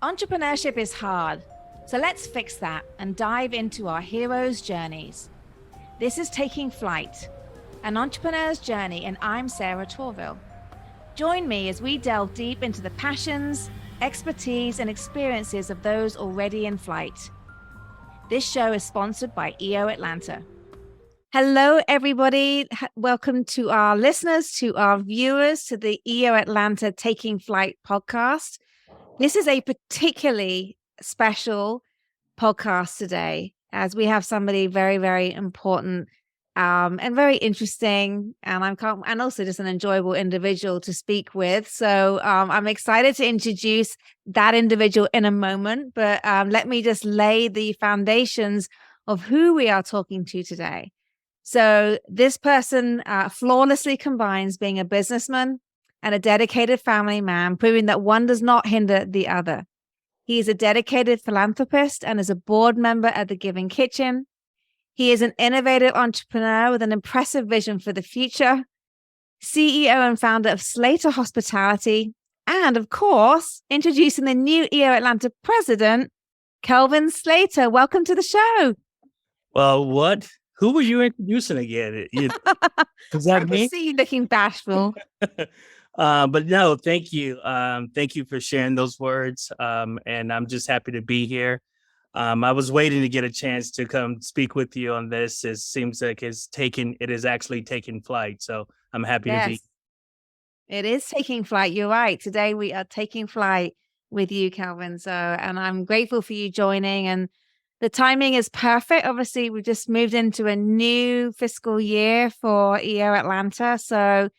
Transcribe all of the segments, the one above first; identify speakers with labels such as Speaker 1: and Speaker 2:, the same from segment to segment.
Speaker 1: Entrepreneurship is hard, so let's fix that and dive into our heroes' journeys. This is Taking Flight, an entrepreneur's journey, and I'm Sarah Tourville. Join me as we delve deep into the passions, expertise, and experiences of those already in flight. This show is sponsored by EO Atlanta. Hello, everybody. Welcome to our listeners, to our viewers, to the EO Atlanta Taking Flight podcast. This is a particularly special podcast today, as we have somebody very, very important and very interesting, and also just an enjoyable individual to speak with. So I'm excited to introduce that individual in a moment, but let me just lay the foundations of who we are talking to today. So this person flawlessly combines being a businessman and a dedicated family man, proving that one does not hinder the other. He is a dedicated philanthropist and is a board member at the Giving Kitchen. He is an innovative entrepreneur with an impressive vision for the future, CEO and founder of Slater Hospitality, and of course, introducing the new EO Atlanta president, Kelvin Slater. Welcome to the show.
Speaker 2: Well, what? Who were you introducing again? Is that me?
Speaker 1: I see you looking bashful.
Speaker 2: But no, thank you. Thank you for sharing those words. And I'm just happy to be here. I was waiting to get a chance to come speak with you on this. It seems like it is actually taking flight. So I'm happy to be.
Speaker 1: It is taking flight. You're right. Today we are taking flight with you, Kelvin. And I'm grateful for you joining, and the timing is perfect. Obviously, we just moved into a new fiscal year for EO Atlanta.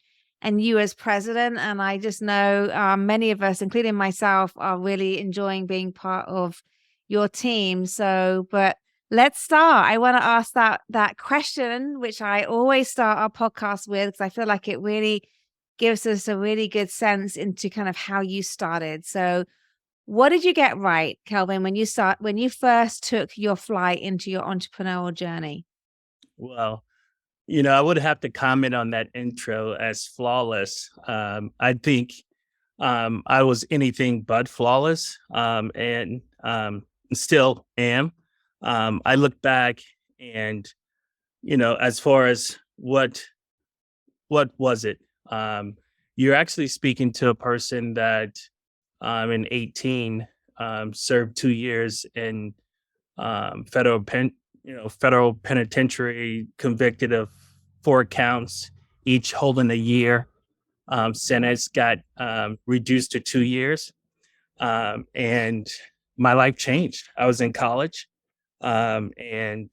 Speaker 1: And you as president, and I just know many of us, including myself, are really enjoying being part of your team. But let's start. I want to ask that question, which I always start our podcast with, because I feel like it really gives us a really good sense into kind of how you started. So what did you get right, Kelvin, when you first took your flight into your entrepreneurial journey?
Speaker 2: Well, I would have to comment on that intro as flawless. I think I was anything but flawless, and still am. I look back and, as far as what was it? You're actually speaking to a person that in 18 served 2 years in federal penitentiary, convicted of 4 counts, each holding a year. Sentence got reduced to 2 years. And my life changed. I was in college, and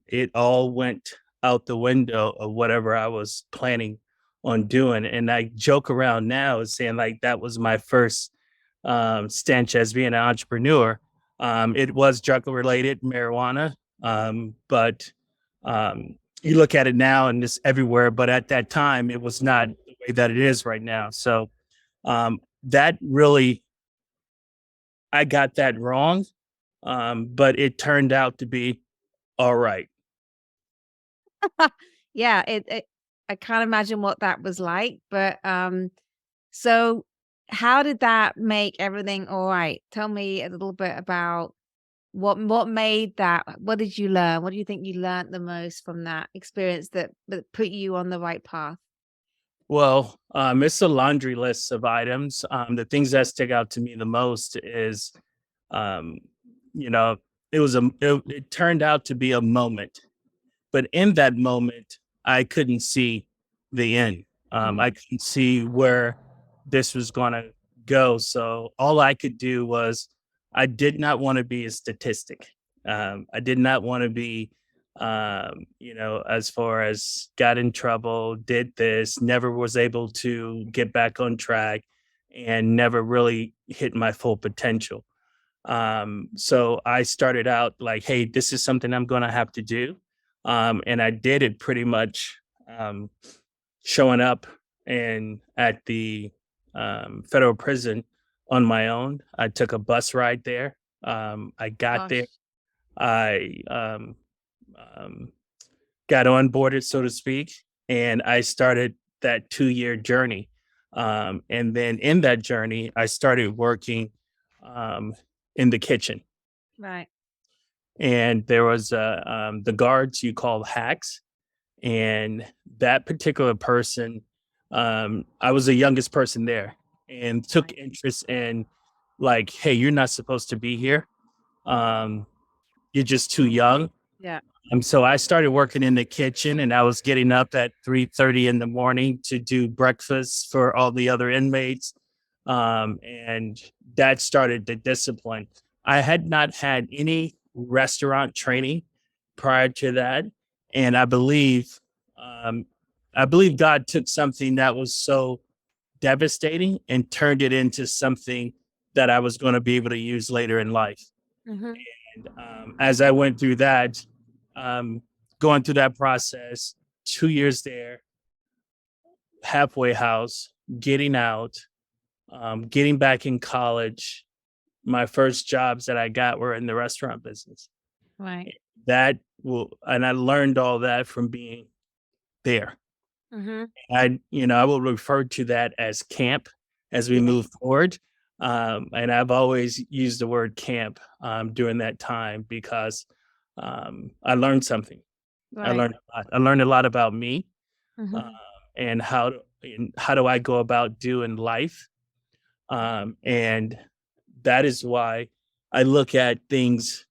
Speaker 2: it all went out the window of whatever I was planning on doing. And I joke around now saying like that was my first stench as being an entrepreneur. It was drug related, marijuana, but you look at it now and it's everywhere. But at that time, it was not the way that it is right now. So that really, I got that wrong, but it turned out to be all right.
Speaker 1: Yeah, I can't imagine what that was like, but so how did that make everything all right? Tell me a little bit about what made that. What did you learn? What do you think you learned the most from that experience that put you on the right path?
Speaker 2: Well, it's a laundry list of items. The things that stick out to me the most is, um, you know, it turned out to be a moment, but in that moment, I couldn't see the end. I couldn't see where this was going to go. So all I could do was, I did not want to be a statistic. I did not want to be, as far as got in trouble, did this, never was able to get back on track, and never really hit my full potential. So I started out like, hey, this is something I'm going to have to do. And I did it pretty much showing up and at the federal prison on my own. I took a bus ride there. I got there. I got onboarded, so to speak, and I started that 2-year journey. And then in that journey, I started working um, in the kitchen,
Speaker 1: Right.
Speaker 2: and there was the guards you call hacks, and that particular person, I was the youngest person there, and took
Speaker 1: Right.
Speaker 2: interest in, like, hey, you're not supposed to be here. Um, you're just too young.
Speaker 1: Yeah.
Speaker 2: So I started working in the kitchen, and I was getting up at 3:30 in the morning to do breakfast for all the other inmates. And that started the discipline. I had not had any restaurant training prior to that. And um, I believe God took something that was so devastating and turned it into something that I was going to be able to use later in life.
Speaker 1: Hmm.
Speaker 2: And as I went through that, um, going through that process, 2 years there, halfway house, getting out, getting back in college, my first jobs that I got were in the restaurant business.
Speaker 1: Right.
Speaker 2: And I learned all that from being there.
Speaker 1: Hmm.
Speaker 2: I will refer to that as camp as we
Speaker 1: Yeah.
Speaker 2: move forward. And I've always used the word camp during that time because I learned something. I
Speaker 1: Right.
Speaker 2: learned a lot. I learned a lot about me, uh,
Speaker 1: Hmm.
Speaker 2: and how do I go about doing life. And that is why I look at things.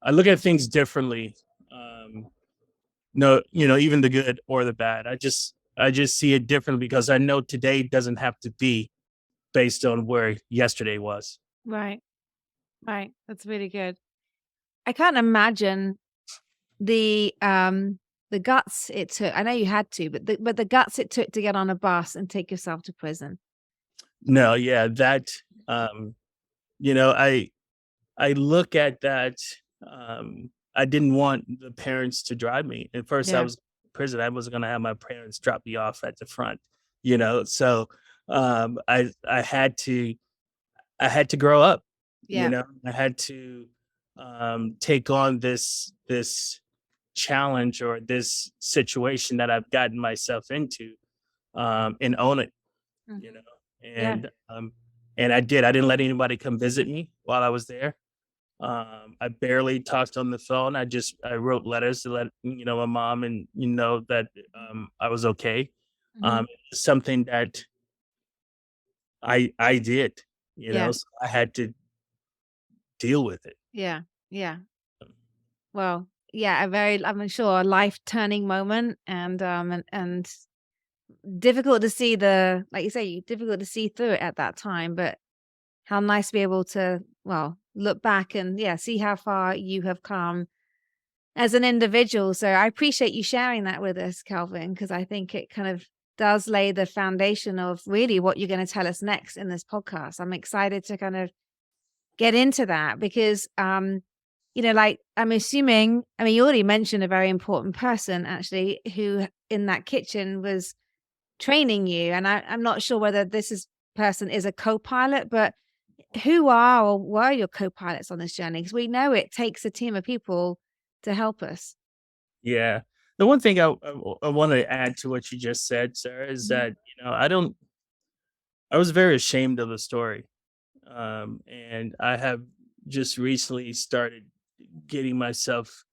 Speaker 2: I look at things differently. Um, no, even the good or the bad. I just see it differently because I know today doesn't have to be based on where yesterday was.
Speaker 1: Right. Right. That's really good. I can't imagine the um the guts it took. I know you had to, but the guts it took to get on a bus and take yourself to prison.
Speaker 2: No, yeah, that um, you know, I look at that. I didn't want the parents to drive me. At first, I
Speaker 1: Yeah.
Speaker 2: was in prison. I wasn't going to have my parents drop me off at the front. So I had to grow up.
Speaker 1: Yeah.
Speaker 2: I had to take on this challenge or this situation that I've gotten myself into, and own it. You know,
Speaker 1: Hmm. Yeah.
Speaker 2: and I did. I didn't let anybody come visit me while I was there. I barely talked on the phone. I wrote letters to let my mom and that I was okay.
Speaker 1: Hmm.
Speaker 2: Something that I did,
Speaker 1: Yeah.
Speaker 2: so I had to deal with it.
Speaker 1: Yeah. Yeah. Well, yeah, I'm sure, a life turning moment, and difficult to see like you say, difficult to see through it at that time, but how nice to be able to, well, look back and, yeah, see how far you have come as an individual. So I appreciate you sharing that with us, Kelvin, because I think it kind of does lay the foundation of really what you're going to tell us next in this podcast. I'm excited to kind of get into that because, like, I'm assuming, I mean, you already mentioned a very important person actually who in that kitchen was training you. And I'm not sure whether person is a co-pilot, but who are or were your co-pilots on this journey? Because we know it takes a team of people to help us.
Speaker 2: Yeah. The one thing I want to add to what you just said, Sarah, is
Speaker 1: Mhm.
Speaker 2: that I was very ashamed of the story, and I have just recently started getting myself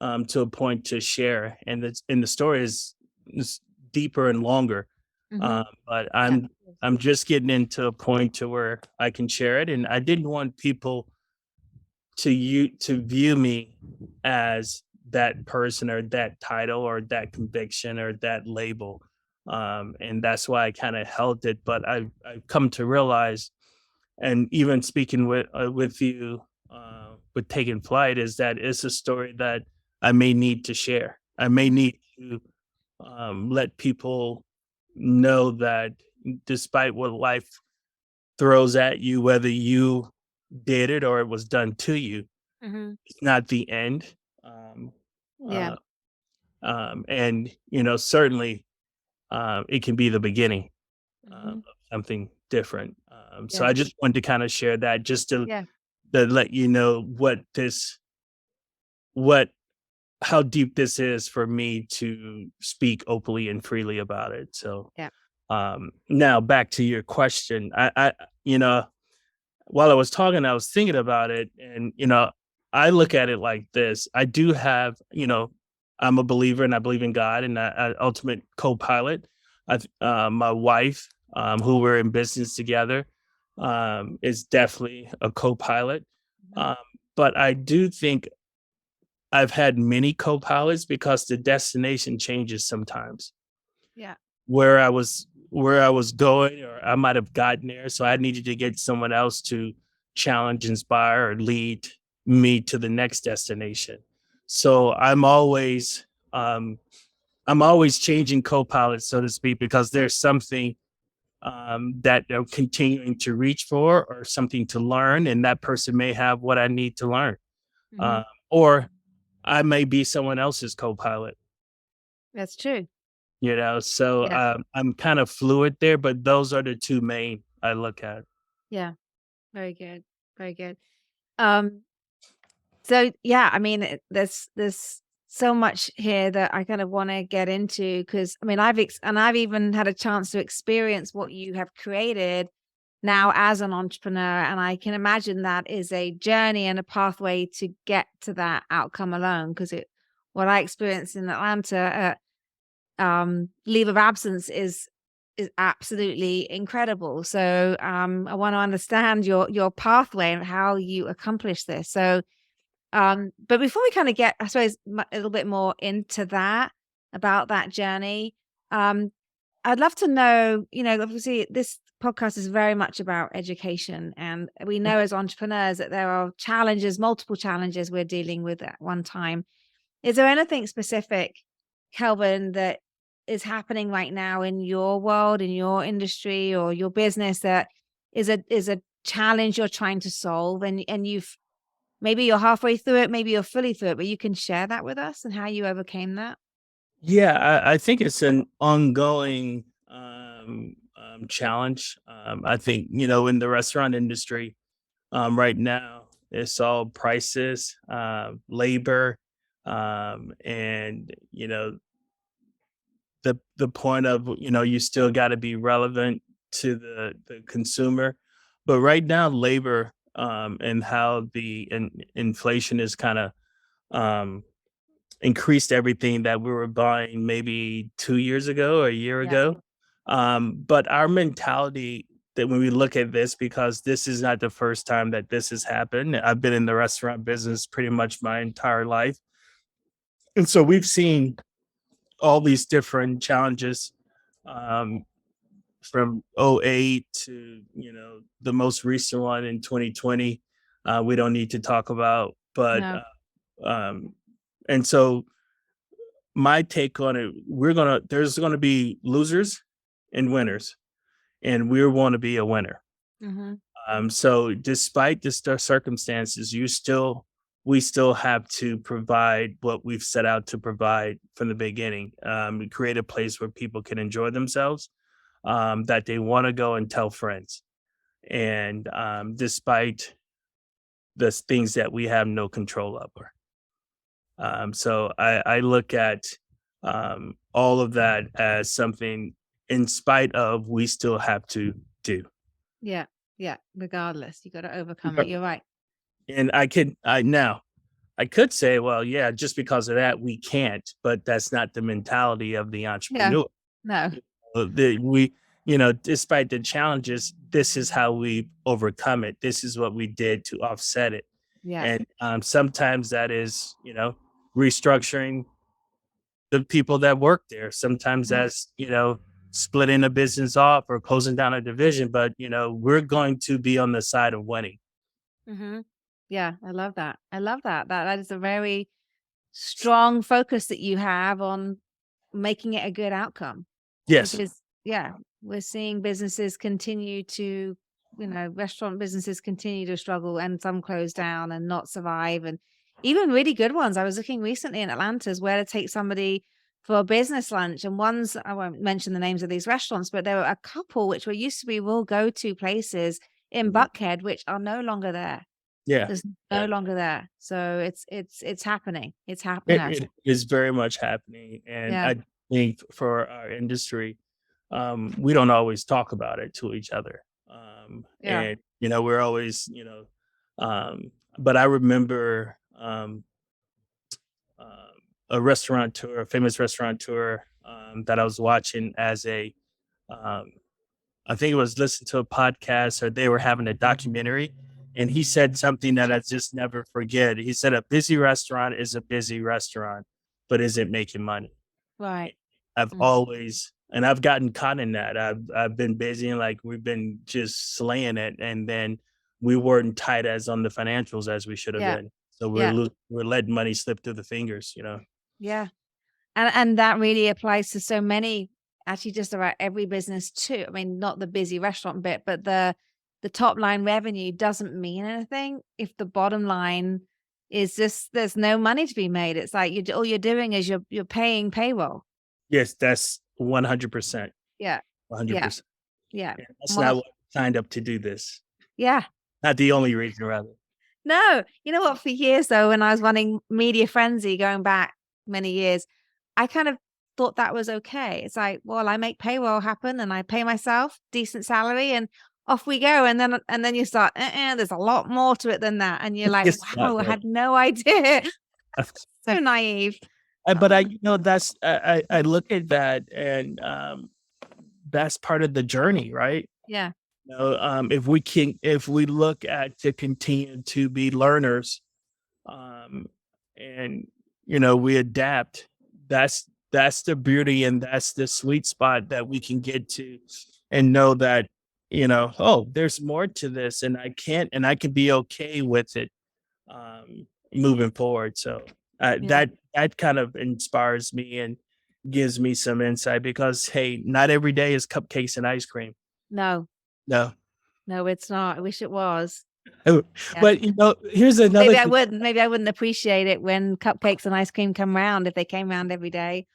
Speaker 2: to a point to share, and the story is deeper and longer.
Speaker 1: Mhm.
Speaker 2: But
Speaker 1: Yeah.
Speaker 2: I'm just getting into a point to where I can share it, and I didn't want people to view me as that person or that title or that conviction or that label. And that's why I kind of held it. But I've come to realize, and even speaking with you with taking flight, is that it's a story that I may need to share. I may
Speaker 1: Mhm.
Speaker 2: need to let people know that despite what life throws at you, whether you did it or it was done to you,
Speaker 1: Mhm.
Speaker 2: it's not the end. Um,
Speaker 1: Yeah.
Speaker 2: uh, and certainly it can be the beginning of
Speaker 1: Mhm.
Speaker 2: something different. So
Speaker 1: Yeah.
Speaker 2: I just wanted to kind of share that, just
Speaker 1: Yeah.
Speaker 2: to let you know what how deep this is for me to speak openly and freely about it. So
Speaker 1: Yeah.
Speaker 2: now back to your question. I you know while I was talking, I was thinking about it, and I look at it like this. I do have, I'm a believer, and I believe in God, and I ultimate co-pilot. My wife, who we're in business together, is definitely a co-pilot.
Speaker 1: Mhm.
Speaker 2: Um, but I do think I've had many co-pilots because the destination changes sometimes.
Speaker 1: Yeah.
Speaker 2: Where I was going, or I might have gotten there, so I needed to get someone else to challenge, inspire, or lead me to the next destination. So um I'm always changing co-pilots, so to speak, because there's something that I'm continuing to reach for, or something to learn, and that person may have what I need to learn.
Speaker 1: Hmm.
Speaker 2: Or I may be someone else's co-pilot,
Speaker 1: That's true.
Speaker 2: so
Speaker 1: Yeah.
Speaker 2: I'm kind of fluid there, but those are the two main I look at.
Speaker 1: Yeah. Very good. Very good. Um, so yeah, I mean, there's so much here that I kind of want to get into because I mean, I've even had a chance to experience what you have created now as an entrepreneur, and I can imagine that is a journey and a pathway to get to that outcome alone. Because what I experienced in Atlanta leave of absence is absolutely incredible. So I want to understand your pathway and how you accomplish this. So but before we kind of get, I suppose, a little bit more into that about that journey, um, I'd love to know, obviously this podcast is very much about education, and we know as entrepreneurs that there are challenges, multiple challenges we're dealing with at one time. Is there anything specific, Kelvin, that is happening right now in your world, in your industry, or your business that is a challenge you're trying to solve, and you've maybe you're halfway through it, maybe you're fully through it, but you can share that with us and how you overcame that?
Speaker 2: Yeah, I think it's an ongoing challenge. I think in the restaurant industry, right now, it's all prices, labor, and the point of you still got to be relevant to the consumer. But right now, labor, and how the inflation is kind of um increased everything that we were buying maybe 2 years ago or a year
Speaker 1: Yeah.
Speaker 2: ago. But our mentality, that when we look at this, because this is not the first time that this has happened. I've been in the restaurant business pretty much my entire life. And so we've seen all these different challenges, um, from '08 to, the most recent one in 2020. We don't need to talk about, but,
Speaker 1: No.
Speaker 2: um, and so my take on it, there's gonna be losers and winners, and we want to be a winner.
Speaker 1: Mhm.
Speaker 2: So despite the circumstances, we still have to provide what we've set out to provide from the beginning. We create a place where people can enjoy themselves, that they want to go and tell friends. And despite the things that we have no control over. So I look at all of that as something, in spite of, we still have to do.
Speaker 1: Yeah. Yeah. Regardless, you gotta overcome it.
Speaker 2: Yep.
Speaker 1: You're right.
Speaker 2: And I could say, well, yeah, just because of that, we can't, but that's not the mentality of the
Speaker 1: Yeah.
Speaker 2: entrepreneur.
Speaker 1: No.
Speaker 2: Despite the challenges, this is how we overcome it. This is what we did to offset it.
Speaker 1: Yeah.
Speaker 2: And sometimes that is, restructuring the people that work there. Sometimes
Speaker 1: Mhm.
Speaker 2: that's, splitting a business off or closing down a division, but we're going to be on the side of winning.
Speaker 1: Mhm. Yeah, I love that. I love that. That is a very strong focus that you have on making it a good outcome.
Speaker 2: Yes.
Speaker 1: Because, yeah, we're seeing businesses continue to, restaurant businesses continue to struggle and some close down and not survive. And even really good ones. I was looking recently in Atlanta where to take somebody for a business lunch. And ones, I won't mention the names of these restaurants, but there were a couple which were used to be real go to places in
Speaker 2: Mhm.
Speaker 1: Buckhead, which are no longer there.
Speaker 2: Yeah.
Speaker 1: There's no
Speaker 2: Yeah.
Speaker 1: longer there. So it's happening. It's
Speaker 2: It,
Speaker 1: happening.
Speaker 2: it is very much happening. And
Speaker 1: Yeah.
Speaker 2: I think for our industry, we don't always talk about it to each other.
Speaker 1: Yeah.
Speaker 2: we're always, but I remember um, a restaurateur, a famous restaurateur that I was watching as um, I think it was listening to a podcast or they were having a documentary. And he said something that I just never forget. He said, a busy restaurant is a busy restaurant, but is it making money?
Speaker 1: Right.
Speaker 2: I've
Speaker 1: Mm.
Speaker 2: always, and I've gotten caught in that. I've been busy and like we've been just slaying it. And then we weren't tight as on the financials as we should have
Speaker 1: Yeah.
Speaker 2: been. So
Speaker 1: Yeah.
Speaker 2: we're letting money slip through the fingers.
Speaker 1: Yeah. And that really applies to so many, actually just about every business too. I mean, not the busy restaurant bit, but the top line revenue doesn't mean anything if the bottom line is just there's no money to be made. It's like all you're doing is you're paying payroll.
Speaker 2: Yes, that's 100%.
Speaker 1: Yeah. Yeah.
Speaker 2: 100%.
Speaker 1: Yeah.
Speaker 2: Yeah, that's
Speaker 1: Well,
Speaker 2: not what I signed up to do this.
Speaker 1: yeah.
Speaker 2: Not the only reason, rather.
Speaker 1: No, you know what? For years though, when I was running Media Frenzy going back many years, I kind of thought that was okay. It's like, well, I make payroll happen and I pay myself decent salary and off we go. And then you start, there's a lot more to it than that. And you're like,
Speaker 2: It's not
Speaker 1: wow, I
Speaker 2: though.
Speaker 1: had no idea. So naive.
Speaker 2: But
Speaker 1: Oh,
Speaker 2: that's I look at that and that's part of the journey, right?
Speaker 1: yeah.
Speaker 2: If we look at to continue to be learners, um, and we adapt, that's the beauty and that's the sweet spot that we can get to and know that, oh, there's more to this and I can be okay with it moving forward. So
Speaker 1: Yeah.
Speaker 2: that kind of inspires me and gives me some insight because hey, not every day is cupcakes and ice cream.
Speaker 1: No,
Speaker 2: No.
Speaker 1: no, it's not. I wish it was.
Speaker 2: Oh,
Speaker 1: Yeah.
Speaker 2: but here's another
Speaker 1: Maybe I
Speaker 2: thing.
Speaker 1: wouldn't. Maybe I wouldn't appreciate it when cupcakes and ice cream come round if they came round every day.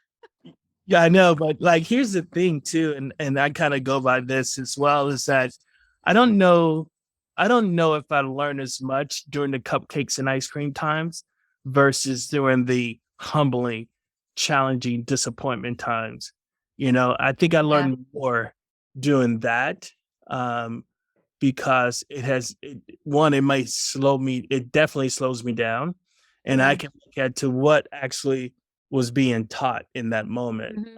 Speaker 2: Yeah, I know, but like here's the thing too, and I kind of go by this as well, is that I don't know I don't know if I learned as much during the cupcakes and ice cream times versus during the humbling, challenging disappointment times. I think I
Speaker 1: Yeah.
Speaker 2: learned more doing that. Because it might slow me, it definitely slows me down. And I
Speaker 1: Yeah.
Speaker 2: can look at to what actually was being taught in that moment.
Speaker 1: Mhm.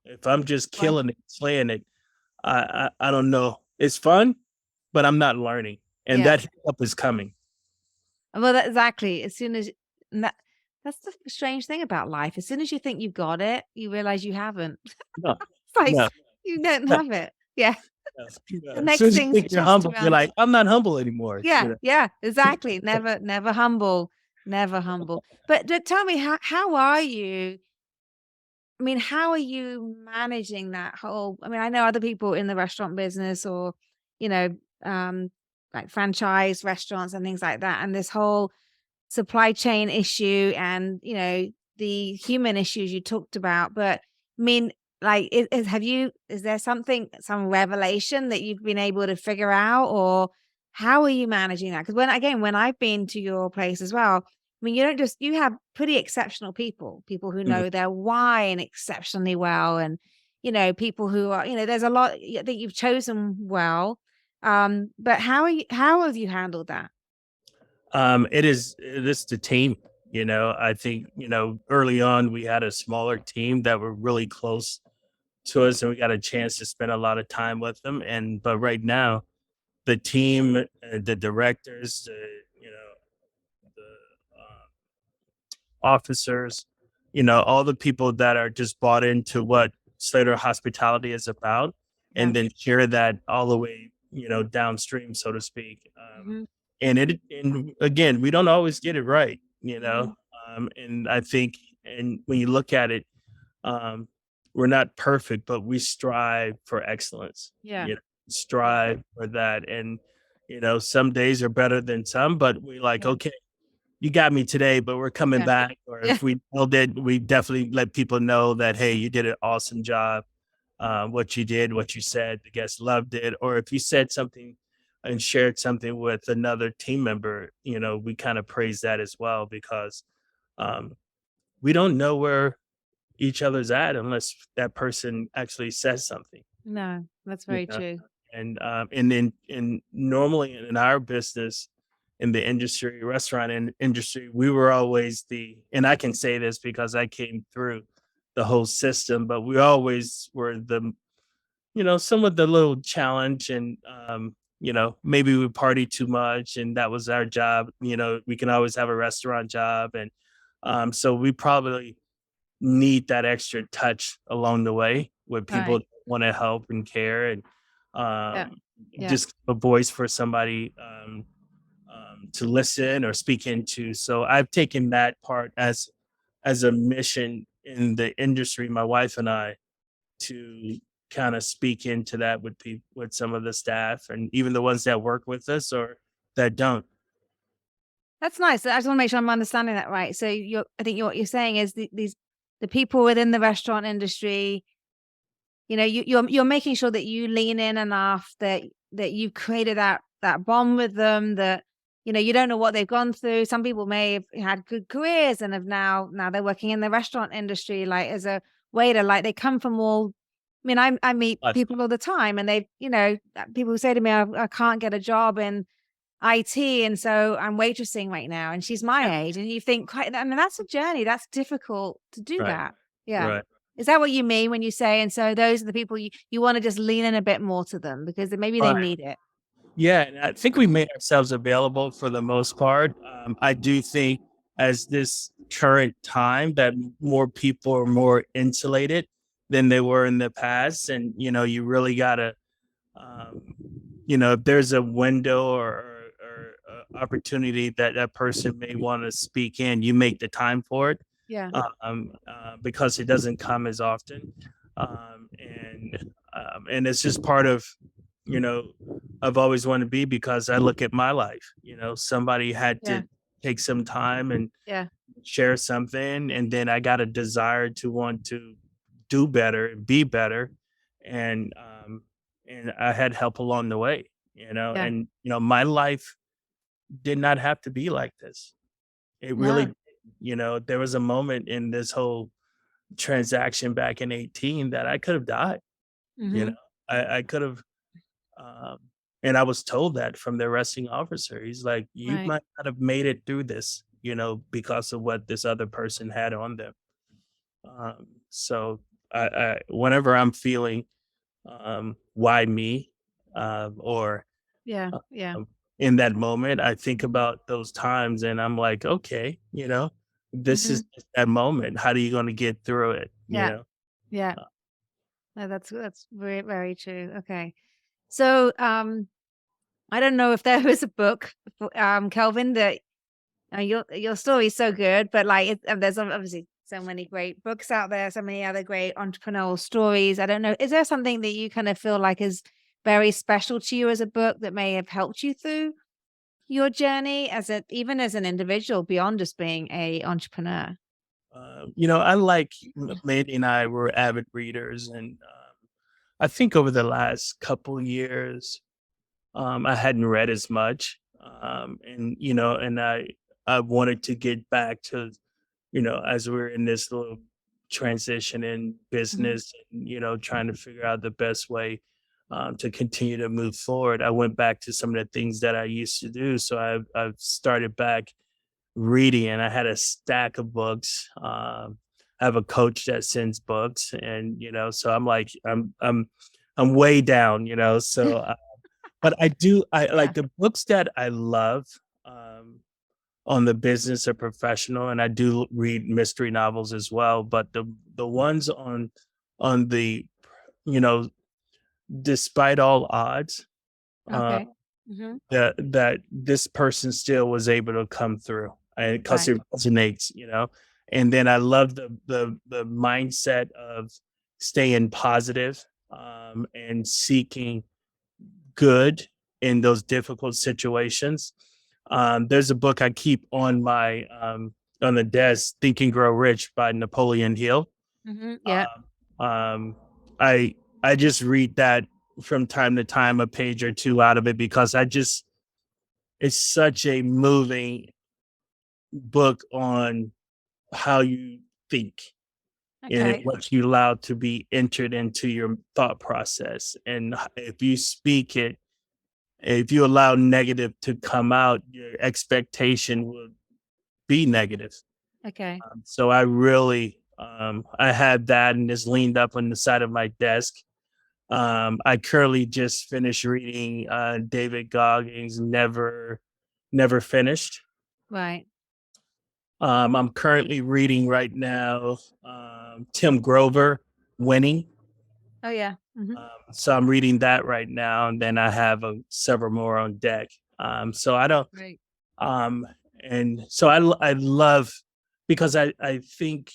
Speaker 2: If I'm just
Speaker 1: Right.
Speaker 2: killing it, slaying it, I don't know. It's fun, but I'm not learning. And
Speaker 1: Yeah.
Speaker 2: that hiccup is coming.
Speaker 1: Well, that exactly. As soon as and that's the strange thing about life. As soon as you think you got it, you realize you haven't.
Speaker 2: No,
Speaker 1: It's like
Speaker 2: no,
Speaker 1: you don't
Speaker 2: no,
Speaker 1: have it. Yeah.
Speaker 2: no,
Speaker 1: The
Speaker 2: no. As soon
Speaker 1: next
Speaker 2: as you
Speaker 1: thing's
Speaker 2: think you're
Speaker 1: just
Speaker 2: humble, you're
Speaker 1: around.
Speaker 2: like, I'm not humble anymore.
Speaker 1: Yeah. Yeah. Exactly. Never humble. Never humble. But tell me, how are you? I mean, how are you managing that whole I mean, I know other people in the restaurant business or, you know, um, like franchise restaurants and things like that, and this whole supply chain issue and, the human issues you talked about. But I mean, like, is there some revelation that you've been able to figure out, or how are you managing that? Because when I've been to your place as well, I mean, you have pretty exceptional people who
Speaker 2: Mhm.
Speaker 1: know their wine exceptionally well. And, people who are, there's a lot that you've chosen well. But how have you handled that?
Speaker 2: It is the team. I think, early on we had a smaller team that were really close to us and we got a chance to spend a lot of time with them. But right now, the team, the directors, the officers, all the people that are just bought into what Slater Hospitality is about,
Speaker 1: Yeah.
Speaker 2: and then share that all the way, downstream, so to speak.
Speaker 1: Mhm.
Speaker 2: And again, we don't always get it right,
Speaker 1: Mhm.
Speaker 2: and I think, and when you look at it, um, we're not perfect, but we strive for excellence.
Speaker 1: Yeah. Yeah.
Speaker 2: Strive for that, and some days are better than some, but we like,
Speaker 1: Yeah.
Speaker 2: okay, you got me today, but we're coming
Speaker 1: Yeah.
Speaker 2: back. Or
Speaker 1: Yeah.
Speaker 2: if we nailed it, we definitely let people know that, hey, you did an awesome job. What you did, what you said, the guests loved it. Or if you said something and shared something with another team member, we kind of praise that as well because um, we don't know where each other's at unless that person actually says something.
Speaker 1: No, that's
Speaker 2: You
Speaker 1: very
Speaker 2: know?
Speaker 1: true.
Speaker 2: and then and normally in our business, in the industry, restaurant industry, we were always and I can say this because I came through the whole system, but we always were some of the little challenge, and maybe we party too much, and that was our job. We can always have a restaurant job, and so we probably need that extra touch along the way with people
Speaker 1: Right.
Speaker 2: that want to help and care, and
Speaker 1: Yeah.
Speaker 2: um,
Speaker 1: Yeah.
Speaker 2: just a voice for somebody to listen or speak into. So I've taken that part as a mission in the industry. My wife and I, to kind of speak into that with people, with some of the staff, and even the ones that work with us or that don't.
Speaker 1: That's nice. I just want to make sure I'm understanding that right. So I think what you're saying is the people within the restaurant industry, you're making sure that you lean in enough that you've created that bond with them, that you don't know what they've gone through. Some people may have had good careers and have now they're working in the restaurant industry, like as a waiter. Like they come from all. I mean, I meet
Speaker 2: But
Speaker 1: people all the time, and people who say to me, I can't get a job in IT, and so I'm waitressing right now, and she's
Speaker 2: yeah,
Speaker 1: my age, and you think, quite, I mean, that's a journey. That's difficult to do
Speaker 2: right,
Speaker 1: that. Yeah.
Speaker 2: right.
Speaker 1: Is that what you mean when you say, and so those are the people you want to just lean in a bit more to them because maybe they
Speaker 2: Right.
Speaker 1: need it?
Speaker 2: Yeah, and I think we made ourselves available for the most part. I do think as this current time that more people are more insulated than they were in the past, and you really gotta, um, if there's a window or opportunity that that person may want to speak in, you make the time for it,
Speaker 1: Yeah.
Speaker 2: because it doesn't come as often, and it's just part of, you know I've always wanted to be, because I look at my life. Somebody had
Speaker 1: Yeah.
Speaker 2: to take some time and
Speaker 1: Yeah.
Speaker 2: share something, and then I got a desire to want to do better and be better, and I had help along the way.
Speaker 1: Yeah.
Speaker 2: And my life did not have to be like this. It really,
Speaker 1: No.
Speaker 2: there was a moment in this whole transaction back in 18 that I could have died. You know,
Speaker 1: Mhm.
Speaker 2: I could have, um, and I was told that from the arresting officer. He's like, "You
Speaker 1: Right.
Speaker 2: might not have made it through this, because of what this other person had on them." So whenever I'm feeling, why me, or
Speaker 1: Yeah. Yeah.
Speaker 2: um, in that moment, I think about those times, and I'm like, okay, this is
Speaker 1: Mhm.
Speaker 2: just that moment. How are you going to get through it?
Speaker 1: Yeah. Yeah.
Speaker 2: Uh,
Speaker 1: No, that's very, very true. Okay. So, I don't know if there was a book, Kelvin, that your story is so good, but like there's obviously so many great books out there, so many other great entrepreneurial stories. I don't know. Is there something that you kind of feel like is very special to you as a book that may have helped you through your journey even as an individual beyond just being a entrepreneur?
Speaker 2: I like, Lady and I were avid readers, and I think over the last couple years, I hadn't read as much, and I wanted to get back to, as we're in this little transition in
Speaker 1: Mhm.
Speaker 2: business, and trying to figure out the best way, to continue to move forward. I went back to some of the things that I used to do, so I've started back reading, and I had a stack of books. I have a coach that sends books, and so I'm like, I'm way down, so. But I
Speaker 1: Yeah.
Speaker 2: like the books that I love, on the business or professional, and I do read mystery novels as well, but the ones on the, you know, despite all odds, uh,
Speaker 1: Okay. Mhm.
Speaker 2: that this person still was able to come through, and 'cause
Speaker 1: Right.
Speaker 2: it resonates. And then I love the mindset of staying positive, and seeking good in those difficult situations. There's a book I keep on the desk, Think and Grow Rich by Napoleon Hill.
Speaker 1: Mhm. Yeah.
Speaker 2: Um, I just read that from time to time, a page or two out of it, because it's such a moving book on how you think. and
Speaker 1: Okay.
Speaker 2: what you allow to be entered into your thought process. And if you speak it, if you allow negative to come out, your expectation will be negative.
Speaker 1: Okay.
Speaker 2: So I really, I had that and it's leaned up on the side of my desk. I currently just finished reading David Goggins' Never Finished.
Speaker 1: Right.
Speaker 2: I'm currently reading right now Tim Grover, Winning.
Speaker 1: Oh yeah.
Speaker 2: So I'm reading that right now, and then I have several more on deck. So I don't,
Speaker 1: Great.
Speaker 2: um, and so I love because I think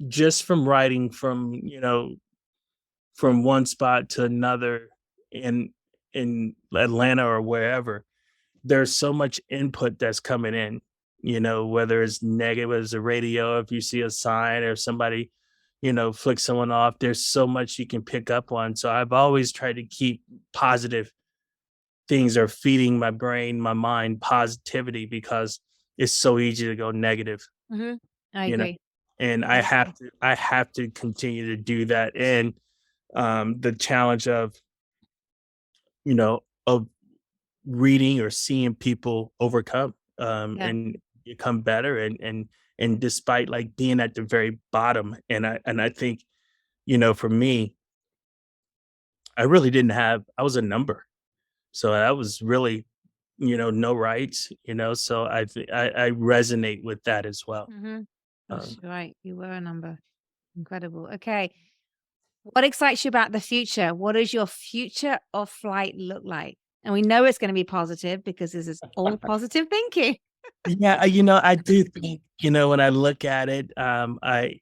Speaker 2: just from writing from from one spot to another in in Atlanta or wherever, there's so much input that's coming in, whether it's negative as a radio, if you see a sign or somebody, flick someone off, there's so much you can pick up on. So I've always tried to keep positive things or feeding my brain, my mind positivity because it's so easy to go negative,
Speaker 1: hmm I
Speaker 2: you know.
Speaker 1: agree.
Speaker 2: And
Speaker 1: I agree.
Speaker 2: I have to continue to do that. And the challenge of reading or seeing people overcome
Speaker 1: Yeah.
Speaker 2: and become better and despite like being at the very bottom. And I think, for me, I really didn't have I was a number. So I was really, no rights, so I resonate with that as well.
Speaker 1: hmm Gosh,
Speaker 2: Um,
Speaker 1: you're right. You were a number. Incredible. Okay. What excites you about the future? What does your future of flight look like? And we know it's going to be positive because this is all positive thinking.
Speaker 2: yeah, I do think, when I look at it, um, as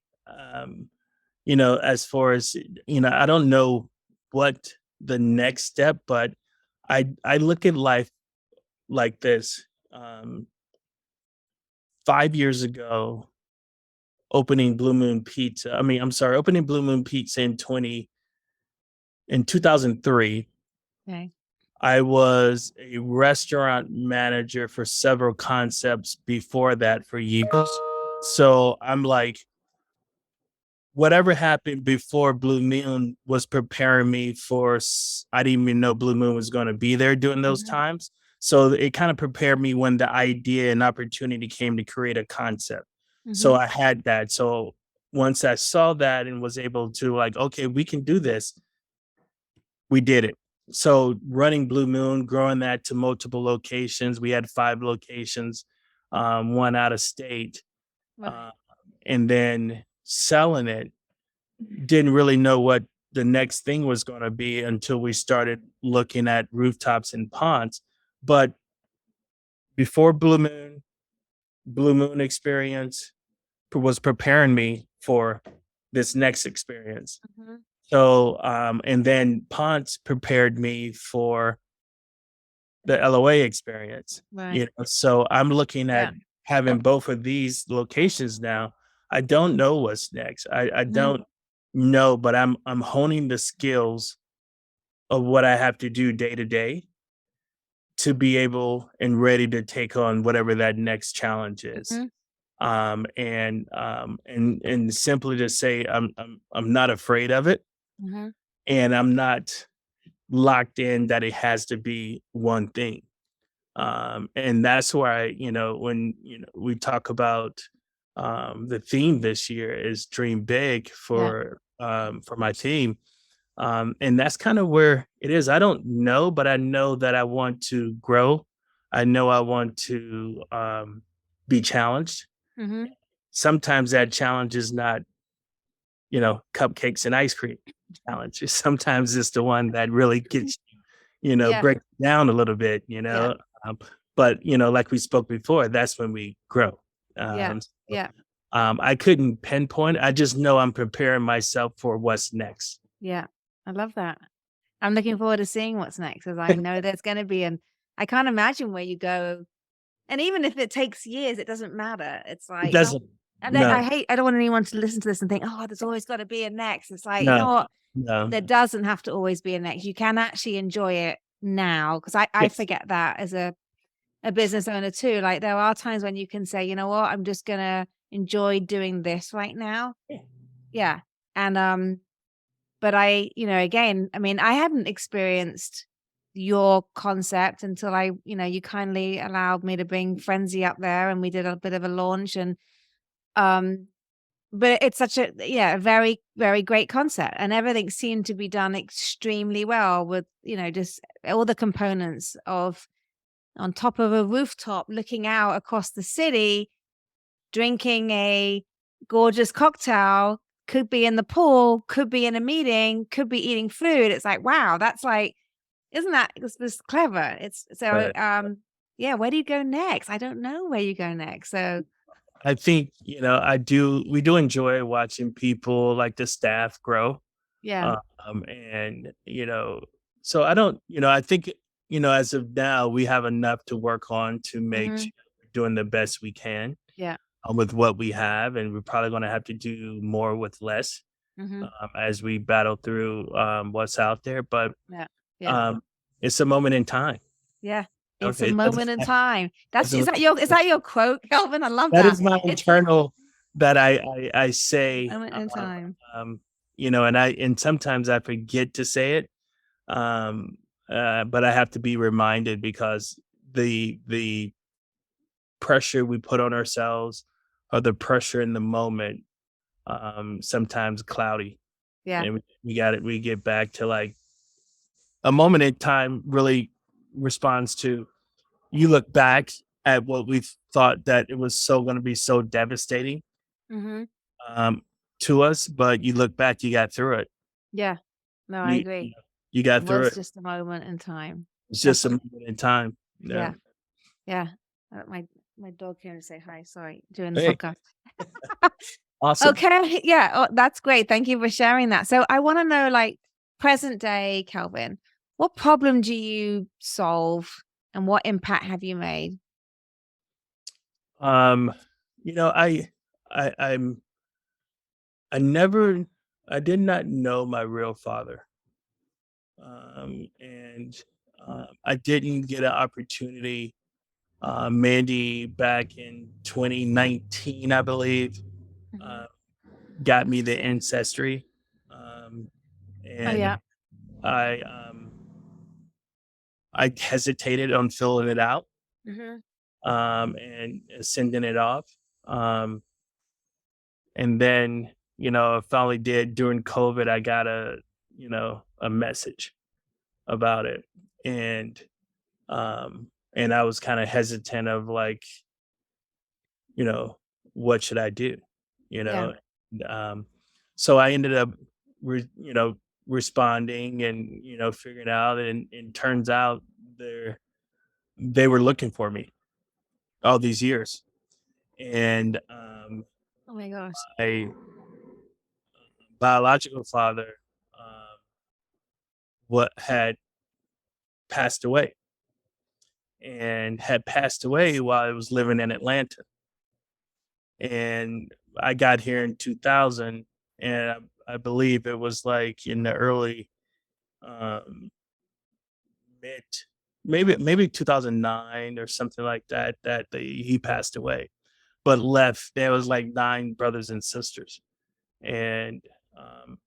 Speaker 2: far as, I don't know what the next step, but I look at life like this. 5 years ago, opening Blue Moon Pizza in 2003.
Speaker 1: Okay.
Speaker 2: I was a restaurant manager for several concepts before that for years. So I'm like, whatever happened before Blue Moon was preparing me for I didn't even know Blue Moon was going to be there during those
Speaker 1: hmm
Speaker 2: times. So it kind of prepared me when the idea and opportunity came to create a concept. So
Speaker 1: hmm
Speaker 2: I had that. So once I saw that and was able to like, okay, we can do this, we did it. So running Blue Moon, growing that to multiple locations. We had 5 locations, one out of state, uh,
Speaker 1: Right.
Speaker 2: and then selling it. Didn't really know what the next thing was going to be until we started looking at rooftops and ponds. But before Blue Moon experience was preparing me for this next experience.
Speaker 1: hmm
Speaker 2: So, and then ponds prepared me for the LOA experience.
Speaker 1: Right.
Speaker 2: So I'm looking at
Speaker 1: Yeah.
Speaker 2: having both of these locations now. I don't know what's next. I
Speaker 1: hmm
Speaker 2: don't know, but I'm honing the skills of what I have to do day to day to be able and ready to take on whatever that next challenge is.
Speaker 1: hmm
Speaker 2: And simply to say I'm not afraid of it,
Speaker 1: hmm
Speaker 2: and I'm not locked in that it has to be one thing. And that's why, when we talk about the theme this year is dream big
Speaker 1: Yeah.
Speaker 2: for my team. And that's kind of where it is. I don't know, but I know that I want to grow. I know I want to be challenged.
Speaker 1: hmm
Speaker 2: Sometimes that challenge is not, cupcakes and ice cream challenge. Sometimes it's the one that really gets,
Speaker 1: Yeah.
Speaker 2: break down a little bit,
Speaker 1: Yeah.
Speaker 2: Um, but like we spoke before, that's when we grow.
Speaker 1: Yeah.
Speaker 2: So,
Speaker 1: Yeah.
Speaker 2: I couldn't pinpoint. I just know I'm preparing myself for what's next.
Speaker 1: Yeah. I love that. I'm looking forward to seeing what's next because I know there's going to be I can't imagine where you go. And even if it takes years, it doesn't matter. It's
Speaker 2: It
Speaker 1: like,
Speaker 2: doesn't.
Speaker 1: and
Speaker 2: No,
Speaker 1: I don't want anyone to listen to this and think, oh, there's always got to be a next. It's like, you
Speaker 2: no,
Speaker 1: know what?
Speaker 2: no.
Speaker 1: There doesn't have to always be a next. You can actually enjoy it now. Cause I
Speaker 2: Yes.
Speaker 1: forget that as a business owner too. Like there are times when you can say, you know what? I'm just going to enjoy doing this right now. yeah. And but I, again, I mean, I hadn't experienced your concept until you kindly allowed me to bring Frenzy up there and we did a bit of a launch. And um but it's such a very, very great concept, and everything seemed to be done extremely well with, just all the components of on top of a rooftop looking out across the city, drinking a gorgeous cocktail, could be in the pool, could be in a meeting, could be eating food. It's like, wow, that's like, isn't that it's clever? It's so
Speaker 2: Right.
Speaker 1: yeah, where do you go next? I don't know where you go next. So
Speaker 2: I think, we do enjoy watching people like the staff grow.
Speaker 1: yeah.
Speaker 2: And, so I don't, I think, as of now, we have enough to work on to make
Speaker 1: Hmm.
Speaker 2: sure we're doing the best we can
Speaker 1: Yeah.
Speaker 2: with what we have. And we're probably going to have to do more with less
Speaker 1: Hmm.
Speaker 2: as we battle through what's out there. But
Speaker 1: Yeah. Yeah.
Speaker 2: um, it's a moment in time.
Speaker 1: Yeah. It's a
Speaker 2: Okay. It
Speaker 1: moment in time. Is
Speaker 2: doesn't,
Speaker 1: that your quote, Kelvin? I love
Speaker 2: that
Speaker 1: that.
Speaker 2: is my
Speaker 1: It's
Speaker 2: internal that I say,
Speaker 1: moment in time.
Speaker 2: um, and sometimes I forget to say it, um, but I have to be reminded because the pressure we put on ourselves or the pressure in the moment sometimes cloudy,
Speaker 1: Yeah.
Speaker 2: and we get back to like a moment in time really responds to you look back at what we thought that it was so going to be so devastating
Speaker 1: Hmm.
Speaker 2: um, to us, but you look back, you got through it.
Speaker 1: Yeah. No, I
Speaker 2: You
Speaker 1: agree.
Speaker 2: you
Speaker 1: It
Speaker 2: got through
Speaker 1: was
Speaker 2: it.
Speaker 1: just a moment in time.
Speaker 2: It's just
Speaker 1: That's
Speaker 2: a moment in time. Yeah.
Speaker 1: yeah. Yeah. My dog came to say hi. Sorry, doing the
Speaker 2: Hey,
Speaker 1: podcast.
Speaker 2: awesome.
Speaker 1: Okay. Yeah. Oh, that's great. Thank you for sharing that. So I want to know, like, present day, Kelvin, what problem do you solve and what impact have you made?
Speaker 2: Um, I I'm I never I did not know my real father. And I didn't get an opportunity. Mandy back in 2019, I believe,
Speaker 1: Hmm.
Speaker 2: uh, got me the ancestry. Um,
Speaker 1: Oh
Speaker 2: and
Speaker 1: yeah.
Speaker 2: I um, I hesitated on filling it out
Speaker 1: Hmm.
Speaker 2: and sending it off. Um, and then, I finally did during COVID. I got a message about it, and and I was kind of hesitant of like, you know, what should I do? You
Speaker 1: Yeah.
Speaker 2: know, um, so I ended up, responding and figuring out, and turns out they were looking for me all these years, and
Speaker 1: Oh my gosh.
Speaker 2: my biological father, what had passed away and had passed away while I was living in Atlanta. And I got here in 2000, and I believe it was like in the early um, mid, maybe 2009 or something like that. He passed away, but left. There was like nine brothers and sisters, and um,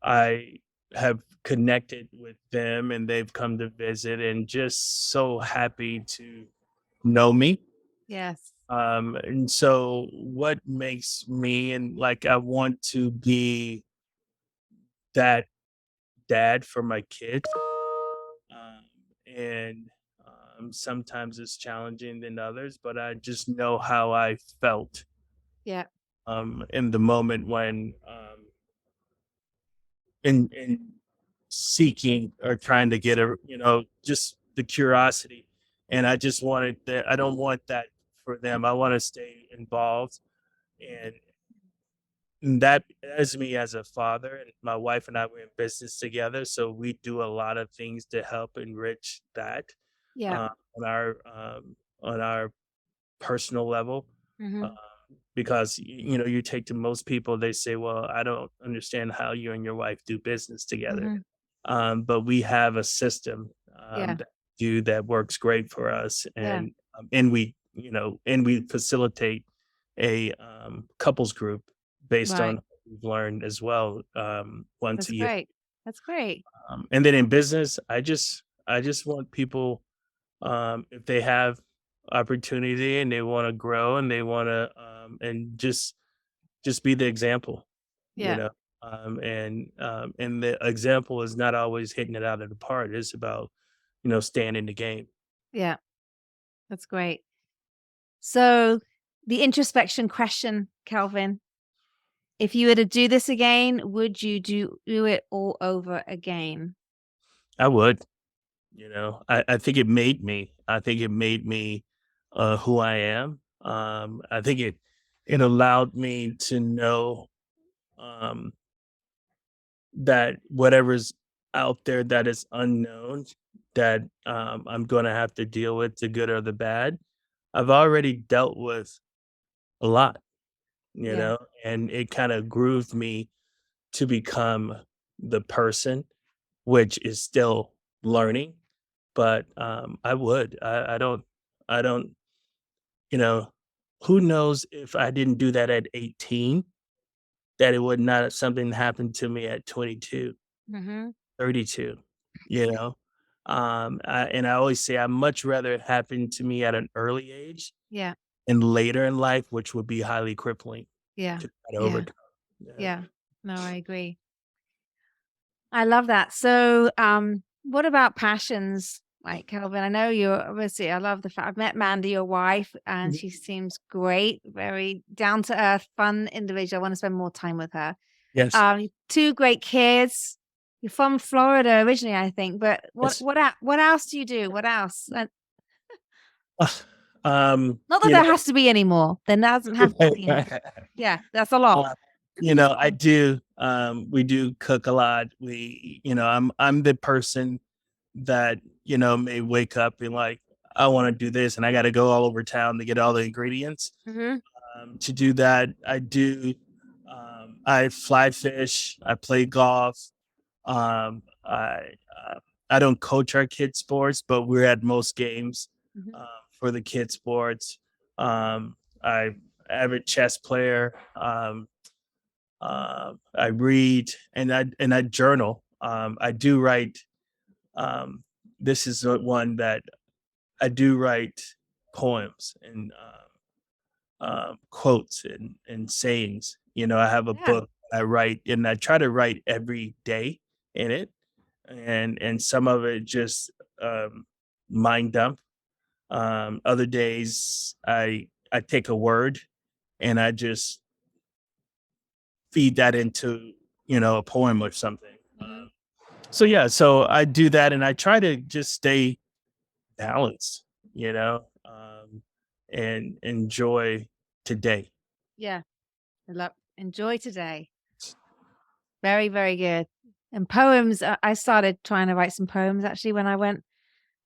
Speaker 2: I have connected with them, and they've come to visit, and just so happy to know me.
Speaker 1: Yes.
Speaker 2: And so what makes me, and like I want to be that dad for my kids. Um, and sometimes it's challenging than others, but I just know how I felt
Speaker 1: Yeah.
Speaker 2: in the moment when in seeking or trying to get just the curiosity. And I just wanted that. I don't want that for them. I want to stay involved, and that as me as a father, and my wife and I were in business together, so we do a lot of things to help enrich that
Speaker 1: Yeah.
Speaker 2: uh, on our personal level. Um,
Speaker 1: Hmm.
Speaker 2: because you take to most people, they say, "Well, I don't understand how you and your wife do business together."
Speaker 1: Hmm.
Speaker 2: But we have a system
Speaker 1: Yeah.
Speaker 2: that works great for us,
Speaker 1: Yeah.
Speaker 2: and we facilitate a couples group based on
Speaker 1: Right.
Speaker 2: we've learned as well, once
Speaker 1: That's
Speaker 2: a year.
Speaker 1: great. That's great.
Speaker 2: And then in business, I just want people, if they have opportunity and they want to grow and they want to, and just be the example, you
Speaker 1: Yeah.
Speaker 2: know. And the example is not always hitting it out of the park. It's about, staying in the game.
Speaker 1: Yeah. That's great. So, the introspection question, Kelvin, if you were to do this again, would you do it all over again?
Speaker 2: I would. I think it made me. I think it made me who I am. I think it allowed me to know, um, that whatever's out there that is unknown, that I'm going to have to deal with, the good or the bad. I've already dealt with a lot,
Speaker 1: Yeah.
Speaker 2: and it kind of grooved me to become the person, which is still learning. But I don't, you know, who knows if I didn't do that at 18, that it would not have something happened to me at 22,
Speaker 1: Mhm.
Speaker 2: 32, you know? And I always say I much rather it happen to me at an early age
Speaker 1: Yeah.
Speaker 2: and later in life, which would be highly crippling
Speaker 1: Yeah.
Speaker 2: to try to
Speaker 1: Yeah.
Speaker 2: overcome. Yeah.
Speaker 1: Yeah. No, I agree. I love that. So, what about passions, like Kelvin? I know you're obviously, I love the fact I've met Mandy, your wife, and
Speaker 2: Mhm.
Speaker 1: she seems great, very down to earth, fun individual. I want to spend more time with her.
Speaker 2: Yes.
Speaker 1: Two great kids. You're from Florida originally, I think, but
Speaker 2: Yes.
Speaker 1: what else do you do? What else? And
Speaker 2: Ugh,
Speaker 1: not that
Speaker 2: you
Speaker 1: there
Speaker 2: know,
Speaker 1: has to be any more. There doesn't have to be. Yeah, that's a lot.
Speaker 2: Uh, I do. We do cook a lot. I'm the person that may wake up and like, I want to do this, and I got to go all over town to get all the ingredients.
Speaker 1: Hmm.
Speaker 2: To do that, I do. I fly fish. I play golf. Um, I uh, I don't coach our kids sports, but we're at most games
Speaker 1: Hmm.
Speaker 2: for the kids sports. I avid chess player. I read and I journal. I do write. Um, this is one that I do write poems and quotes and sayings. I have a
Speaker 1: Yeah.
Speaker 2: book I write, and I try to write every day in it, and some of it just mind dump. Other days, I take a word and I just feed that into a poem or something.
Speaker 1: Hmm.
Speaker 2: So yeah, so I do that, and I try to just stay balanced, and enjoy today.
Speaker 1: Yeah. I love enjoy today. Very, very good. And poems, I started trying to write some poems actually when I went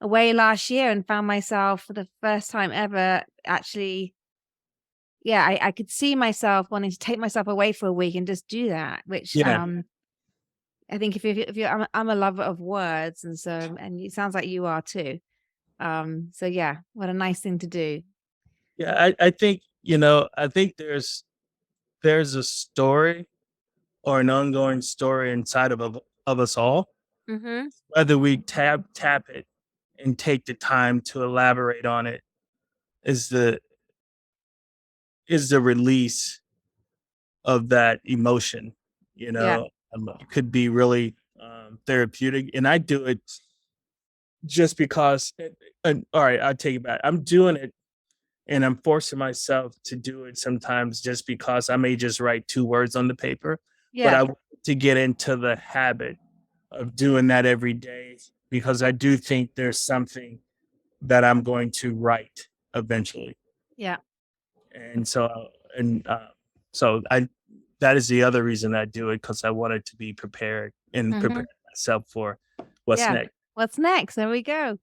Speaker 1: away last year and found myself for the first time ever actually, yeah, I could see myself wanting to take myself away for a week and just do that, which
Speaker 2: Yeah,
Speaker 1: I think if you're I'm a lover of words, and so and it sounds like you are too. So yeah, what a nice thing to do.
Speaker 2: yeah. I think there's a story or an ongoing story inside of us all,
Speaker 1: Mhm.
Speaker 2: whether we tap it and take the time to elaborate on it is the release of that emotion.
Speaker 1: Yeah.
Speaker 2: It could be really therapeutic, and I do it just because. And all right, I'll take it back. I'm doing it, and I'm forcing myself to do it sometimes just because I may just write 2 words on the paper, but
Speaker 1: Yeah.
Speaker 2: I want to get into the habit of doing that every day because I do think there's something that I'm going to write eventually.
Speaker 1: Yeah.
Speaker 2: And and so I that is the other reason I do it, because I wanted to be prepared and prepare
Speaker 1: Mhm.
Speaker 2: myself for what's
Speaker 1: Yeah.
Speaker 2: next.
Speaker 1: What's next? There we go.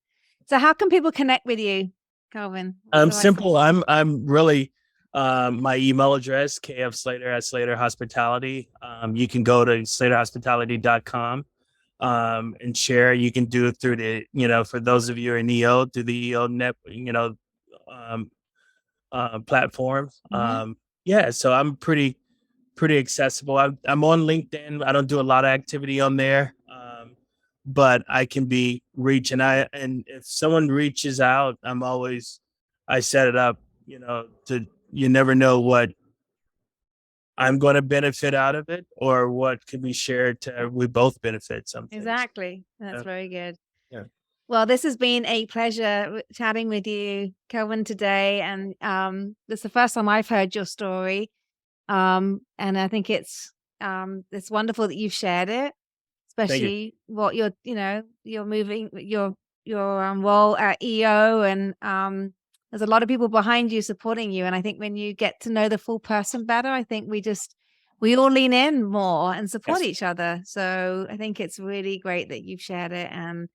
Speaker 1: So how can people connect with you, Calvin? What's the right
Speaker 2: Simple. I'm really my email address, kfslater at Slater Hospitality. You can go to slaterhospitality.com and share. You can do it through for those of you in EO, through the EO net, um, platform.
Speaker 1: Mhm.
Speaker 2: Yeah, so I'm pretty pretty accessible. I'm on LinkedIn. I don't do a lot of activity on there, but I can be reached. And if someone reaches out, I set it up, you never know what I'm going to benefit out of it or what can be shared to, we both benefit some things.
Speaker 1: Exactly. That's
Speaker 2: Yeah.
Speaker 1: very good.
Speaker 2: Yeah.
Speaker 1: Well, this has been a pleasure chatting with you, Kelvin, today. And this is the first time I've heard your story. And I think it's wonderful that you've shared it,
Speaker 2: Thank you.
Speaker 1: especially what you're moving your role at EO, and there's a lot of people behind you supporting you. And I think when you get to know the full person better, I think we all lean in more and support
Speaker 2: Yes.
Speaker 1: each other. So I think it's really great that you've shared it. And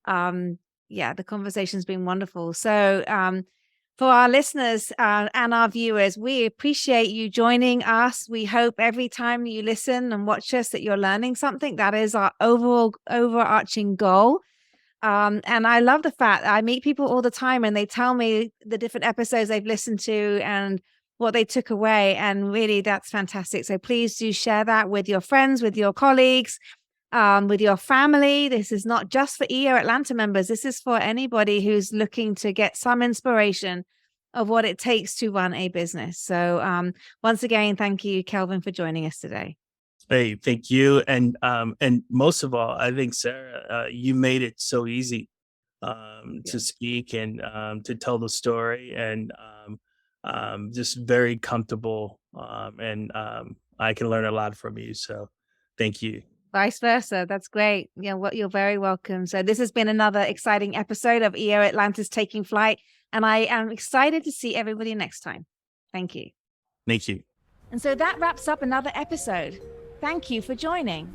Speaker 1: the conversation's been wonderful. So for our listeners and our viewers, we appreciate you joining us. We hope every time you listen and watch us that you're learning something. That is our overarching goal. And I love the fact I meet people all the time and they tell me the different episodes they've listened to and what they took away. And really, that's fantastic. So please do share that with your friends, with your colleagues, with your family. This is not just for EO Atlanta members. This is for anybody who's looking to get some inspiration of what it takes to run a business. So once again, thank you, Kelvin, for joining us today.
Speaker 2: Hey, thank you. And most of all, I think, Sarah, you made it so easy to speak and to tell the story, and just very comfortable. And I can learn a lot from you. So thank you.
Speaker 1: Vice versa. That's great. You're very welcome. So this has been another exciting episode of EO Atlanta's Taking Flight, and I am excited to see everybody next time. Thank you.
Speaker 2: Thank you.
Speaker 1: And so that wraps up another episode. Thank you for joining.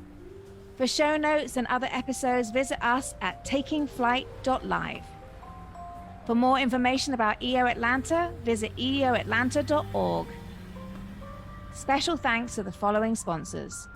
Speaker 1: For show notes and other episodes, visit us at takingflight.live. For more information about EO Atlanta, visit eoatlanta.org. Special thanks to the following sponsors: